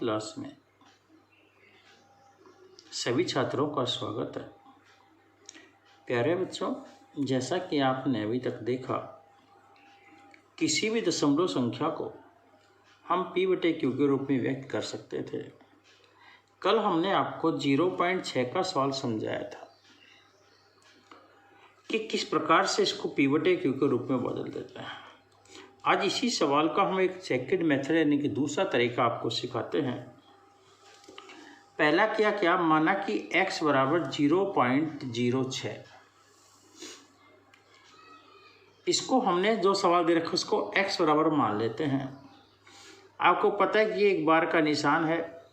Class में सभी छात्रों का स्वागत है। प्यारे बच्चों, जैसा कि आपने अभी तक देखा, किसी भी दशमलव संख्या को हम p/q के रूप में व्यक्त कर सकते थे। कल हमने आपको 0.6 का सवाल समझाया था कि किस प्रकार से इसको p/q के रूप में बदल देते हैं। आज इसी सवाल का हम एक सेकंड मेथड यानी कि दूसरा तरीका आपको सिखाते हैं। पहला क्या माना कि x बराबर 0.06, इसको हमने जो सवाल दे रखा उसको x बराबर मान लेते हैं। आपको पता है कि ये एक बार का निशान है।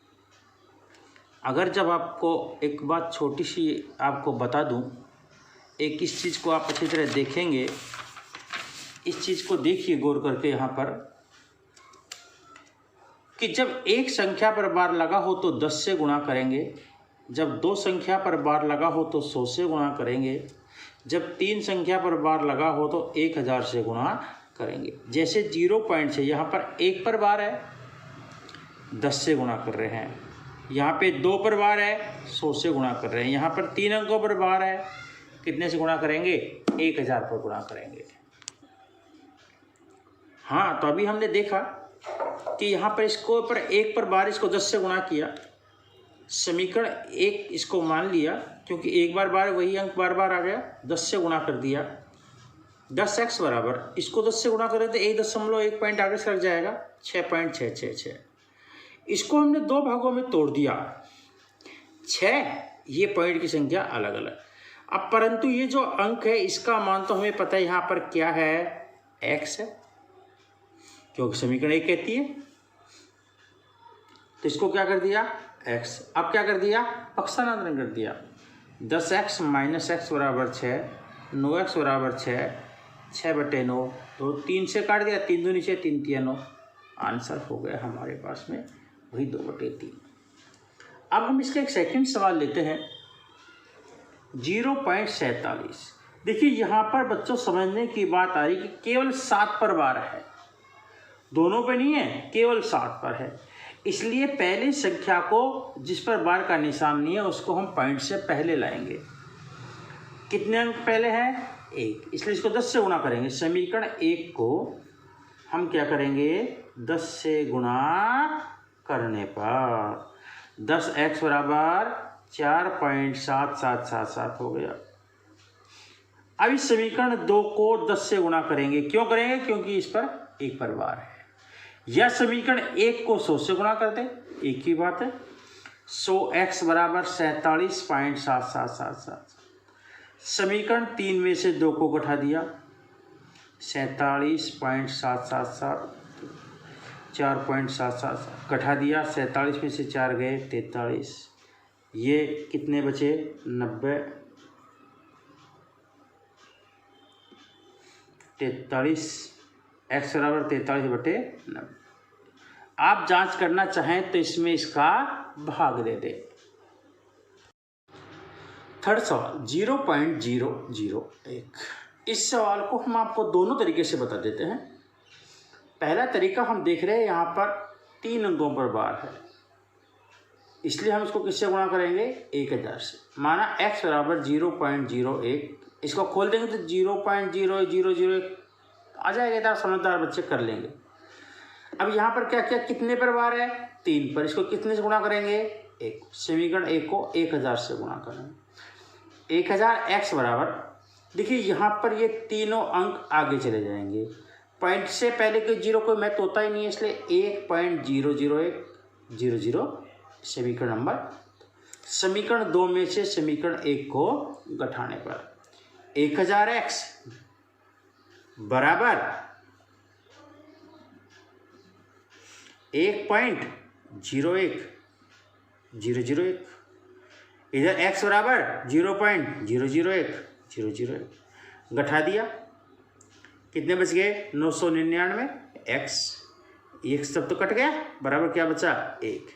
अगर जब आपको एक बात छोटी सी आपको बता दूं, एक इस चीज़ को आप अच्छी तरह देखेंगे, इस चीज़ को देखिए गौर करके यहाँ पर, कि जब एक संख्या पर बार लगा हो तो 10 से गुणा करेंगे, जब दो संख्या पर बार लगा हो तो 100 से गुणा करेंगे, जब तीन संख्या पर बार लगा हो तो 1000 से गुणा करेंगे। जैसे 0.6 यहाँ पर एक पर बार है, 10 से गुणा कर रहे हैं। यहाँ पे 2 पर बार है, 100 से गुणा कर रहे हैं। यहाँ पर 3 अंकों पर बार है, कितने से गुणा करेंगे? 1000 पर गुणा करेंगे। हाँ, तो अभी हमने देखा कि यहाँ पर इसको पर एक पर बार इसको 10 से गुणा किया, समीकरण एक इसको मान लिया, क्योंकि एक बार बार वही अंक बार बार आ गया, 10 से गुणा कर दिया। 10x बराबर इसको 10 से गुणा करें तो 1.1 पॉइंट आगे सर जाएगा, 6.666। इसको हमने दो भागों में तोड़ दिया, 6 ये पॉइंट की संख्या अलग अलग। अब परंतु ये जो अंक है इसका मान तो हमें पता है यहाँ पर क्या है, x है, क्योंकि समीकरण एक कहती है। तो इसको क्या कर दिया, x। अब क्या कर दिया, पक्षांतरण कर दिया। 10x माइनस x बराबर 6, 9x बराबर 6, 6/9, तो 3 से काट दिया, 3 दूनी 6, 3 तिया 9। आंसर हो गया हमारे पास में वही 2/3। अब हम इसका एक सेकंड सवाल लेते हैं, 0.47। देखिए यहाँ पर बच्चों समझने की बात आ रही कि केवल 7 पर बार है, दोनों पे नहीं है, केवल 7 पर है। इसलिए पहली संख्या को जिस पर बार का निशान नहीं है उसको हम पॉइंट से पहले लाएंगे। कितने अंक पहले हैं? 1, इसलिए इसको 10 से गुणा करेंगे। समीकरण 1 को हम क्या करेंगे, 10 से गुणा करने पर 10x बराबर 4.7777 हो गया। अब इस समीकरण 2 को 10 से गुणा करेंगे। क्यों करेंगे? क्योंकि इस पर एक पर बार है। या समीकरण 1 को 100 से गुणा कर दें, एक ही बात है। 100x बराबर 47.7777। समीकरण 3 में से 2 को घटा दिया, 47.777, 4.777 घटा दिया, 47 में से 4 गए 43, ये कितने बचे? 90। 43, x बराबर 43/90। आप जांच करना चाहें तो इसमें इसका भाग दे दें। थर्ड सवाल 0.001। इस सवाल को हम आपको दोनों तरीके से बता देते हैं। पहला तरीका हम देख रहे हैं, यहाँ पर 3 अंकों पर बार है, इसलिए हम इसको किससे गुणा करेंगे? 1000 से। माना x बराबर 0.01, इसको खोल देंगे तो 0.0001 आ जाएगा। इधर समझदार बच्चे कर लेंगे। अब यहाँ पर क्या क्या कितने पर बार है? 3 पर। इसको कितने से गुणा करेंगे? 1। समीकरण 1 को 1000 से गुणा करेंगे। 1000 x बराबर, देखिए यहाँ पर ये तीनों अंक आगे चले जाएंगे। पॉइंट से पहले के 0 कोई महत्व होता ही नहीं है, इसलिए 1.00100 समीकरण नंबर। समीकरण 2 में से समीकरण 1 को घटाने पर 1000x बराबर 1.01001, इधर x बराबर 0.00100 घटा दिया, कितने बच गए? 999 x। एक सब तो कट गया, बराबर क्या बचा? 1,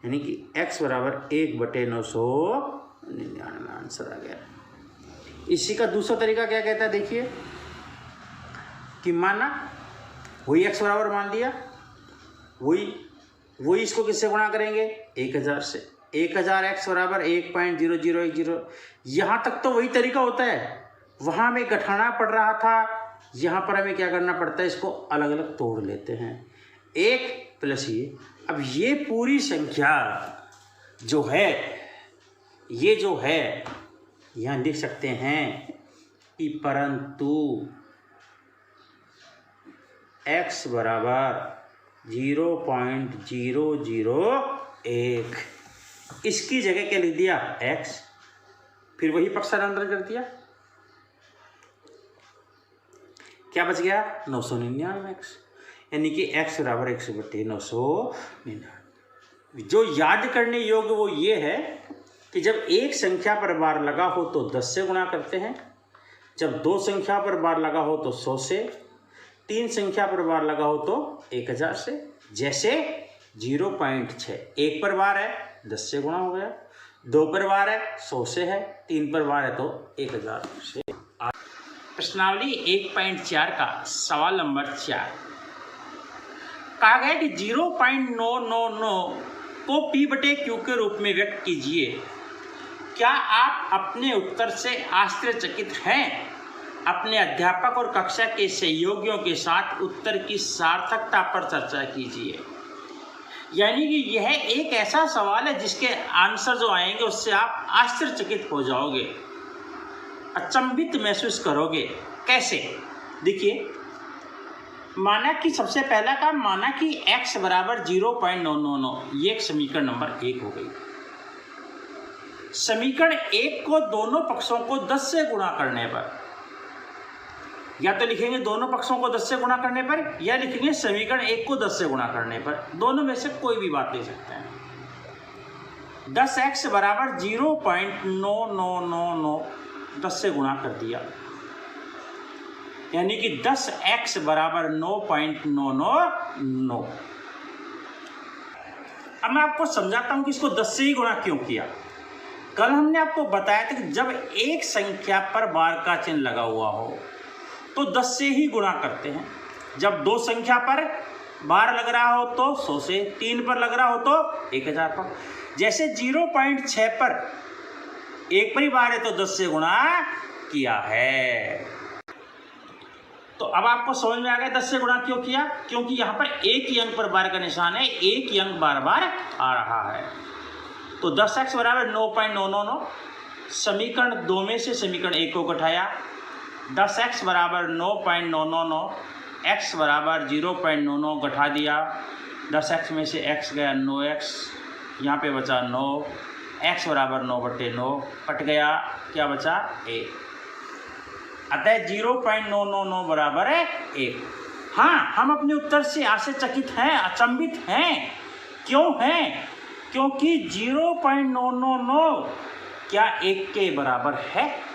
यानी कि x बराबर 1/999 आंसर आ गया। इसी का दूसरा तरीका क्या कहता है, देखिए कि माना वही x बराबर मान दिया, वही वही इसको किससे गुणा करेंगे? 1000 से। 1000x बराबर 1.0010। यहाँ तक तो वही तरीका होता है, वहाँ हमें घटाना पड़ रहा था, यहाँ पर हमें क्या करना पड़ता है, इसको अलग अलग तोड़ लेते हैं। 1 प्लस ये, अब ये पूरी संख्या जो है, ये जो है यहाँ लिख सकते हैं कि परंतु x बराबर 0.001, इसकी जगह क्या लिख दिया? x, फिर वही पक्ष स्थानांतरण कर दिया, क्या बच गया? 999x, यानी कि x बराबर 100/999। जो याद करने योग्य वो ये है कि जब एक संख्या पर बार लगा हो तो 10 से गुणा करते हैं, जब 2 संख्या पर बार लगा हो तो 100 से, 3 संख्या पर बार लगा हो तो 1000 से। जैसे 0.6 1 पर बार है 10 से गुणा हो गया, 2 पर बार है 100 से है, 3 पर बार है तो 1000 से। प्रश्नावली 1.4 का सवाल नंबर 4 कहा गया कि 0.999 को P/Q के रूप में व्यक्त कीजिए। क्या आप अपने उत्तर से आश्चर्यचकित हैं? अपने अध्यापक और कक्षा के सहयोगियों के साथ उत्तर की सार्थकता पर चर्चा कीजिए। यानी कि यह एक ऐसा सवाल है जिसके आंसर जो आएंगे उससे आप आश्चर्यचकित हो जाओगे, अचंभित महसूस करोगे। कैसे? देखिए, माना कि सबसे पहला काम, माना कि x बराबर 0.999, ये एक समीकरण नंबर 1 हो गई। समीकरण 1 को दोनों पक्षों को 10 से गुणा करने पर, या तो लिखेंगे दोनों पक्षों को 10 से गुणा करने पर, या लिखेंगे समीकरण 1 को 10 से गुणा करने पर, दोनों में से कोई भी बात ले सकते हैं। 10x बराबर 0.9999 10 से गुणा कर दिया, यानी कि 10x बराबर 9.999। अब मैं आपको समझाता हूं कि इसको 10 से ही गुणा क्यों किया। कल हमने आपको बताया था कि जब एक संख्या पर बार का चिन्ह लगा हुआ हो तो 10 से ही गुणा करते हैं। जब 2 संख्या पर बार लग रहा हो तो 100 से, 3 पर लग रहा हो तो 1000 पर। जैसे 0.6 पर एक पर ही बार है तो 10 से गुणा किया है। तो अब आपको समझ में आ गया 10 से गुणा क्यों किया, क्योंकि यहाँ पर एक ही अंक पर बार का निशान है, एक ही अंक बार बार आ रहा है। तो 10x बराबर 9.999, समीकरण 2 में से समीकरण 1 को घटाया, 10x बराबर 9.999, x बराबर 0.99 घटा दिया, 10x में से x गया 9x, यहाँ पे बचा 9, x बराबर 9/9 कट गया, क्या बचा? 1। अतः 0.999 बराबर है 1। हाँ, हम अपने उत्तर से आश्चर्यचकित हैं, अचंभित हैं। क्यों हैं? क्योंकि 0.999 क्या 1 के बराबर है?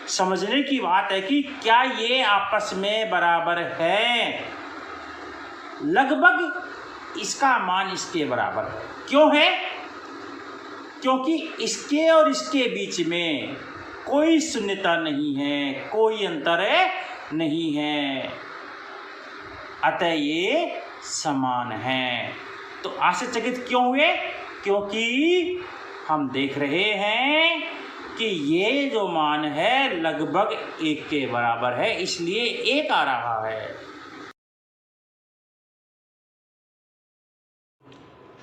समझने की बात है कि क्या ये आपस में बराबर है। लगभग इसका मान इसके बराबर है। क्यों है? क्योंकि इसके और इसके बीच में कोई शून्यता नहीं है, कोई अंतर नहीं है, अतः ये समान है। तो आश्चर्यचकित क्यों हुए? क्योंकि हम देख रहे हैं कि ये जो मान है लगभग 1 के बराबर है, इसलिए 1 आ रहा है।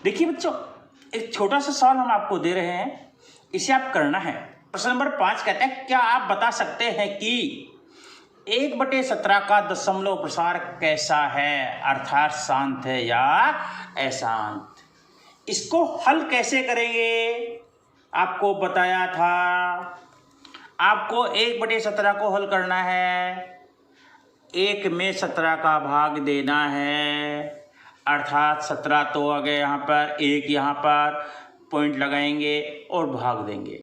देखिए बच्चों, एक छोटा सा सवाल हम आपको दे रहे हैं, इसे आप करना है। प्रश्न नंबर 5 कहता है, क्या आप बता सकते हैं कि 1/17 का दशमलव प्रसार कैसा है, अर्थात शांत है या अशांत। इसको हल कैसे करेंगे आपको बताया था। आपको 1/17 को हल करना है, 1 में 17 का भाग देना है, अर्थात 17 तो आ गए यहाँ पर, 1 यहाँ पर पॉइंट लगाएंगे और भाग देंगे।